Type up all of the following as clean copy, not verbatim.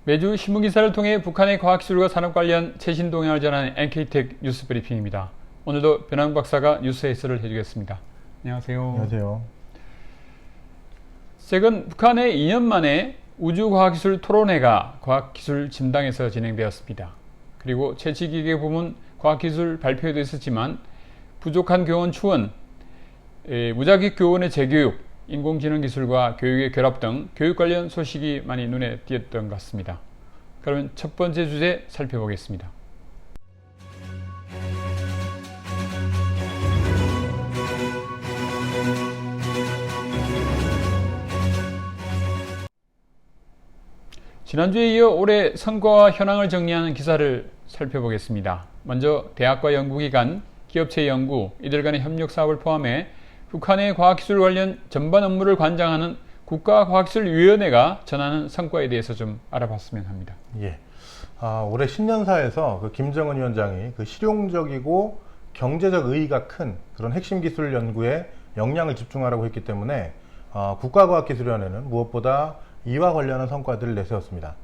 매주 신문기사를 통해 북한의 과학기술과 산업 관련 최신 동향을 전하는 NK텍 뉴스 브리핑입니다. 오늘도 변환 박사가 뉴스 해설을 해주겠습니다. 안녕하세요. 안녕하세요. 최근 북한의 2년 만에 우주과학기술 토론회가 과학기술 진당에서 진행되었습니다. 그리고 채취기계 부문 과학기술 발표에도 있었지만 부족한 교원 추원, 무작위 교원의 재교육, 인공지능 기술과 교육의 결합 등 교육 관련 소식이 많이 눈에 띄었던 것 같습니다. 그러면 첫 번째 주제 살펴보겠습니다. 지난주에 이어 올해 성과와 현황을 정리하는 기사를 살펴보겠습니다. 먼저 대학과 연구기관, 기업체 연구, 이들 간의 협력 사업을 포함해 북한의 과학기술 관련 전반 업무를 관장하는 국가과학기술위원회가 전하는 성과에 대해서 좀 알아봤으면 합니다. 예. 올해 신년사에서 김정은 위원장이 실용적이고 경제적 의의가 큰 그런 핵심 기술 연구에 역량을 집중하라고 했기 때문에 국가과학기술위원회는 무엇보다 이와 관련한 성과들을 내세웠습니다.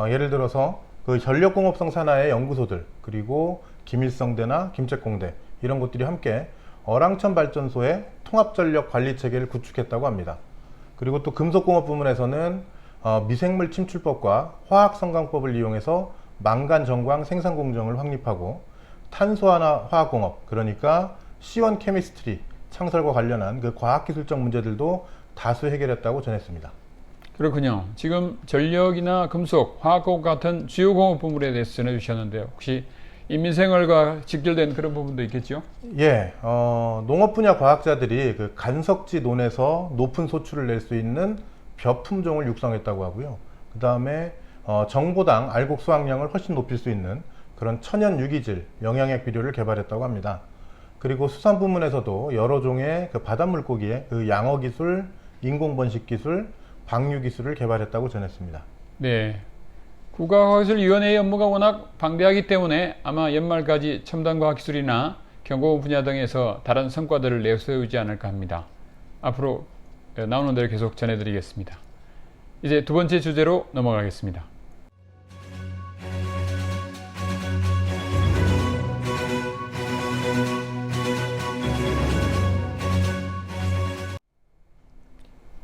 예를 들어서 전력공업성 산하의 연구소들, 그리고 김일성대나 김책공대 이런 곳들이 함께 어랑천 발전소의 통합전력 관리체계를 구축했다고 합니다. 그리고 또 금속공업 부문에서는 미생물 침출법과 화학성강법을 이용해서 망간 정광 생산 공정을 확립하고 탄소하나 화학공업, 그러니까 C1 케미스트리 창설과 관련한 과학기술적 문제들도 다수 해결했다고 전했습니다. 그렇군요. 지금 전력이나 금속, 화학공업 같은 주요 공업 부문에 대해서 전해주셨는데요. 혹시 인민생활과 직결된 그런 부분도 있겠죠? 예, 농업 분야 과학자들이 간석지 논에서 높은 소출을 낼 수 있는 벼 품종을 육성했다고 하고요. 그 다음에 정보당 알곡 수확량을 훨씬 높일 수 있는 그런 천연 유기질, 영양액 비료를 개발했다고 합니다. 그리고 수산 부문에서도 여러 종의 바닷물고기의 양어 기술, 인공 번식 기술, 방류 기술을 개발했다고 전했습니다. 네. 국가과학기술위원회의 업무가 워낙 방대하기 때문에 아마 연말까지 첨단과학기술이나 경공업 분야 등에서 다른 성과들을 내세우지 않을까 합니다. 앞으로 나오는 대로 계속 전해드리겠습니다. 이제 두 번째 주제로 넘어가겠습니다.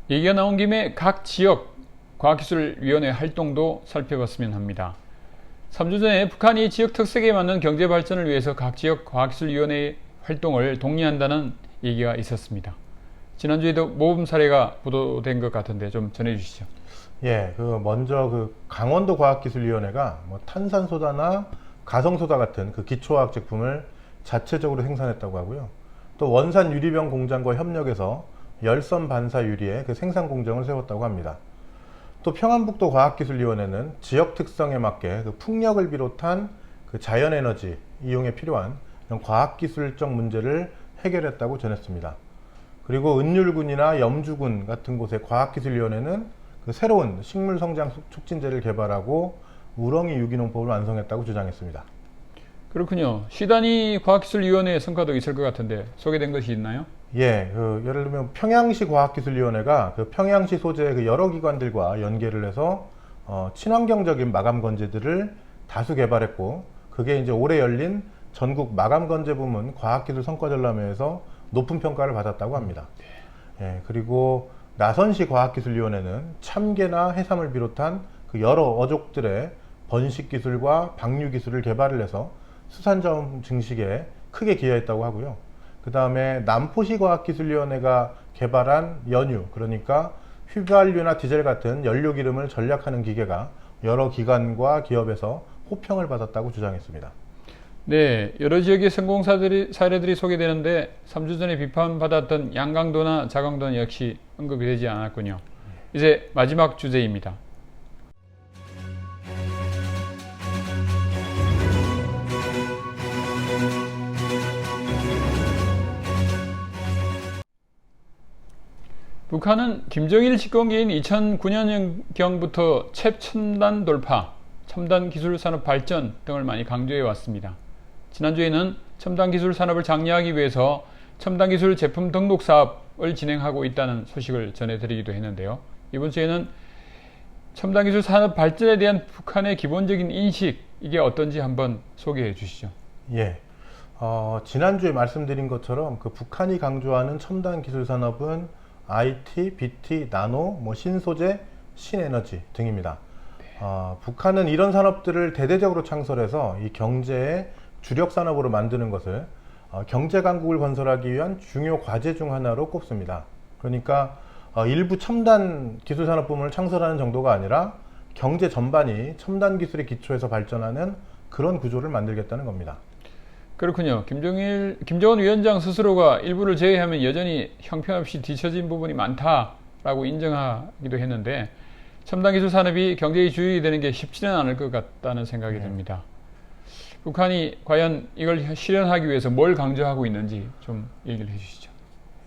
얘기가 나온 김에 각 지역 과학기술위원회 활동도 살펴봤으면 합니다. 3주 전에 북한이 지역 특색에 맞는 경제 발전을 위해서 각 지역 과학기술위원회 활동을 독려한다는 얘기가 있었습니다. 지난주에도 모범 사례가 보도된 것 같은데 좀 전해주시죠. 예, 먼저 강원도 과학기술위원회가 탄산소다나 가성소다 같은 기초화학 제품을 자체적으로 생산했다고 하고요. 또 원산 유리병 공장과 협력해서 열선 반사 유리의 생산 공정을 세웠다고 합니다. 또 평안북도 과학기술위원회는 지역 특성에 맞게 풍력을 비롯한 자연에너지 이용에 필요한 이런 과학기술적 문제를 해결했다고 전했습니다. 그리고 은율군이나 염주군 같은 곳의 과학기술위원회는 새로운 식물성장 촉진제를 개발하고 우렁이 유기농법을 완성했다고 주장했습니다. 그렇군요. 시단위 과학기술위원회의 성과도 있을 것 같은데 소개된 것이 있나요? 예, 예를 들면 평양시 과학기술위원회가 평양시 소재 여러 기관들과 연계를 해서 친환경적인 마감 건재들을 다수 개발했고, 그게 이제 올해 열린 전국 마감 건재 부문 과학기술 성과전람회에서 높은 평가를 받았다고 합니다. 예, 그리고 나선시 과학기술위원회는 참게나 해삼을 비롯한 여러 어족들의 번식 기술과 방류 기술을 개발을 해서 수산자원 증식에 크게 기여했다고 하고요. 그 다음에 남포시 과학기술위원회가 개발한 연유, 그러니까 휘발유나 디젤 같은 연료기름을 전략하는 기계가 여러 기관과 기업에서 호평을 받았다고 주장했습니다. 네, 여러 지역의 성공 사례들이 소개되는데 3주 전에 비판받았던 양강도나 자강도는 역시 언급이 되지 않았군요. 이제 마지막 주제입니다. 북한은 김정일 집권기인 2009년경부터 최첨단 돌파, 첨단 기술 산업 발전 등을 많이 강조해 왔습니다. 지난주에는 첨단 기술 산업을 장려하기 위해서 첨단 기술 제품 등록 사업을 진행하고 있다는 소식을 전해드리기도 했는데요. 이번 주에는 첨단 기술 산업 발전에 대한 북한의 기본적인 인식, 이게 어떤지 한번 소개해 주시죠. 예. 지난주에 말씀드린 것처럼 그 북한이 강조하는 첨단 기술 산업은 IT, BT, 나노, 신소재, 신에너지 등입니다. 북한은 이런 산업들을 대대적으로 창설해서 이 경제의 주력 산업으로 만드는 것을 경제 강국을 건설하기 위한 중요 과제 중 하나로 꼽습니다. 그러니까 일부 첨단 기술 산업 부문을 창설하는 정도가 아니라 경제 전반이 첨단 기술의 기초에서 발전하는 그런 구조를 만들겠다는 겁니다. 그렇군요. 김정은 위원장 스스로가 일부를 제외하면 여전히 형편없이 뒤처진 부분이 많다라고 인정하기도 했는데 첨단 기술 산업이 경제의 주역이 되는 게 쉽지는 않을 것 같다는 생각이 듭니다. 북한이 과연 이걸 실현하기 위해서 뭘 강조하고 있는지 좀 얘기를 해주시죠.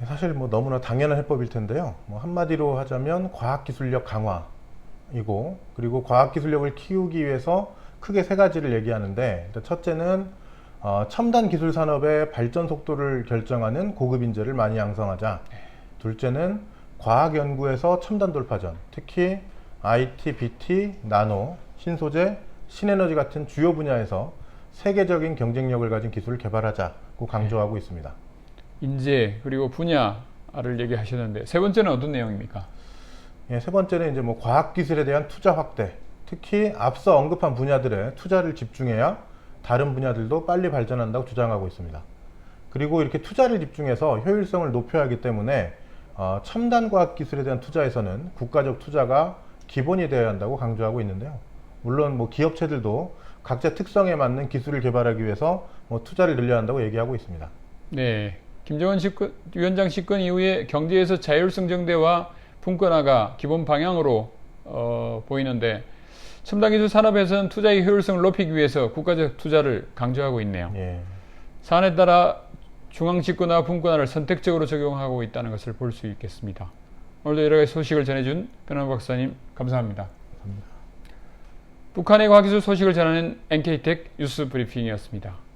사실 너무나 당연한 해법일 텐데요. 한마디로 하자면 과학기술력 강화이고, 그리고 과학기술력을 키우기 위해서 크게 세 가지를 얘기하는데, 첫째는 첨단 기술 산업의 발전 속도를 결정하는 고급 인재를 많이 양성하자. 둘째는 과학 연구에서 첨단 돌파전, 특히 IT, BT, 나노, 신소재, 신에너지 같은 주요 분야에서 세계적인 경쟁력을 가진 기술을 개발하자고 강조하고 있습니다. 인재 그리고 분야를 얘기하셨는데 세 번째는 어떤 내용입니까? 예, 세 번째는 이제 과학기술에 대한 투자 확대, 특히 앞서 언급한 분야들에 투자를 집중해야 다른 분야들도 빨리 발전한다고 주장하고 있습니다. 그리고 이렇게 투자를 집중해서 효율성을 높여야 하기 때문에 첨단 과학기술에 대한 투자에서는 국가적 투자가 기본이 되어야 한다고 강조하고 있는데요. 물론 기업체들도 각자 특성에 맞는 기술을 개발하기 위해서 투자를 늘려야 한다고 얘기하고 있습니다. 네, 김정은 위원장 집권 이후에 경제에서 자율성 정대와 분권화가 기본 방향으로 보이는데 첨단 기술 산업에서는 투자의 효율성을 높이기 위해서 국가적 투자를 강조하고 있네요. 예. 사안에 따라 중앙 집권화 분권화를 선택적으로 적용하고 있다는 것을 볼 수 있겠습니다. 오늘도 여러 가지 소식을 전해준 변환 박사님 감사합니다. 감사합니다. 북한의 과학기술 소식을 전하는 NK텍 뉴스 브리핑이었습니다.